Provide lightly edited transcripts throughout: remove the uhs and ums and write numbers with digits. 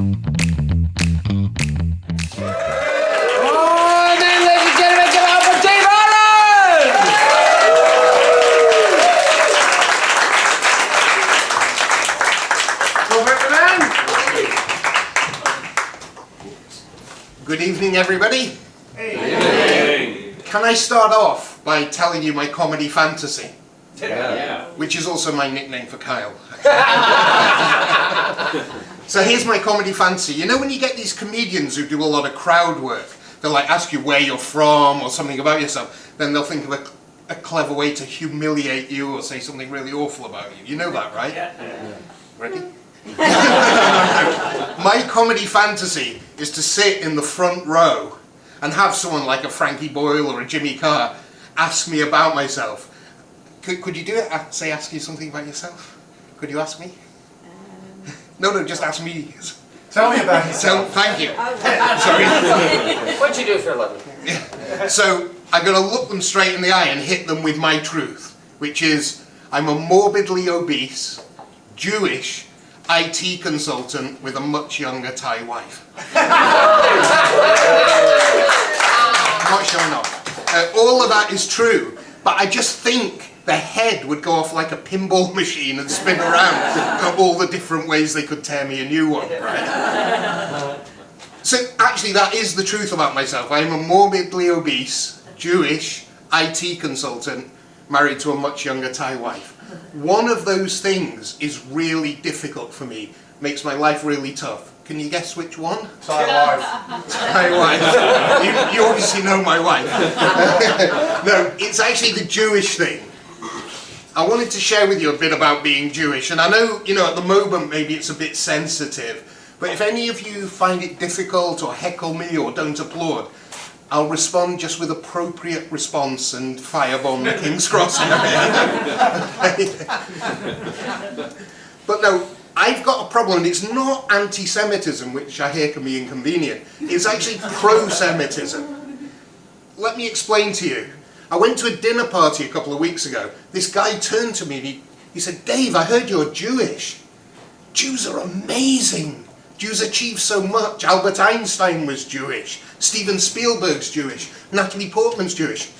Good evening, everybody. Hey. Can I start off by telling you my comedy fantasy? Yeah. Which is also my nickname for Kyle. So here's my comedy fantasy. You know when you get these comedians who do a lot of crowd work, they'll like ask you where you're from or something about yourself, then they'll think of a clever way to humiliate you or say something really awful about you. You know that, right? Yeah. Ready? My comedy fantasy is to sit in the front row and have someone like a Frankie Boyle or a Jimmy Carr ask me about myself. Could you do it? Say, ask you something about yourself? Could you ask me? No, just ask me. Tell me about yourself. Thank you. Sorry. What'd you do for a living? Yeah. So I'm going to look them straight in the eye and hit them with my truth, which is I'm a morbidly obese, Jewish, IT consultant with a much younger Thai wife. I'm not showing off. All of that is true, but I just think the head would go off like a pinball machine and spin around of all the different ways they could tear me a new one, right? So actually that is the truth about myself. I'm a morbidly obese, Jewish, IT consultant married to a much younger Thai wife. One of those things is really difficult for me, makes my life really tough. Can you guess which one? Thai wife. Thai wife. You obviously know my wife. No, it's actually the Jewish thing. I wanted to share with you a bit about being Jewish, and I know, at the moment maybe it's a bit sensitive, but if any of you find it difficult or heckle me or don't applaud, I'll respond just with appropriate response and firebomb the King's Cross. But no, I've got a problem, and it's not anti-Semitism, which I hear can be inconvenient. It's actually pro-Semitism. Let me explain to you. I went to a dinner party a couple of weeks ago. This guy turned to me and he said, "Dave, I heard you're Jewish. Jews are amazing. Jews achieve so much. Albert Einstein was Jewish. Steven Spielberg's Jewish. Natalie Portman's Jewish.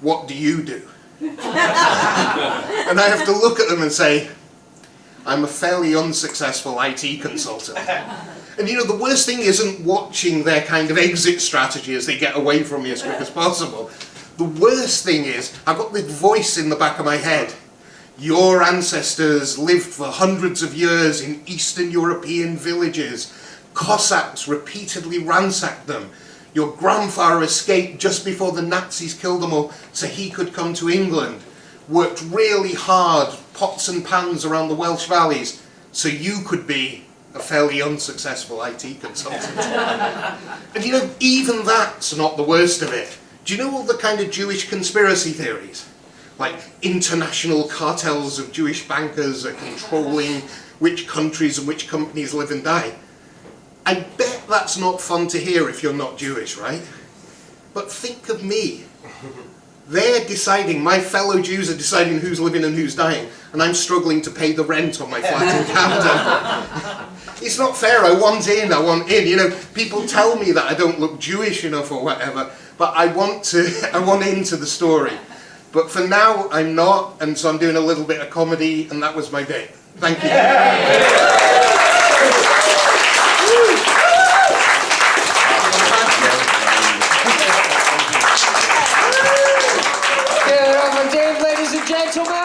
What do you do?" And I have to look at them and say, I'm a fairly unsuccessful IT consultant. And the worst thing isn't watching their kind of exit strategy as they get away from me as quick as possible. The worst thing is, I've got this voice in the back of my head. Your ancestors lived for hundreds of years in Eastern European villages. Cossacks repeatedly ransacked them. Your grandfather escaped just before the Nazis killed them all so he could come to England. Worked really hard, pots and pans around the Welsh valleys, so you could be a fairly unsuccessful IT consultant. And even that's not the worst of it. Do you know all the kind of Jewish conspiracy theories? Like international cartels of Jewish bankers are controlling which countries and which companies live and die. I bet that's not fun to hear if you're not Jewish, right? But think of me. They're deciding, my fellow Jews are deciding who's living and who's dying, and I'm struggling to pay the rent on my flat in Camden. It's not fair. I want in. People tell me that I don't look Jewish enough or whatever, but I want into the story. But for now, I'm not, and so I'm doing a little bit of comedy, and that was my bit. Thank you. Give it up for Dave, ladies and gentlemen.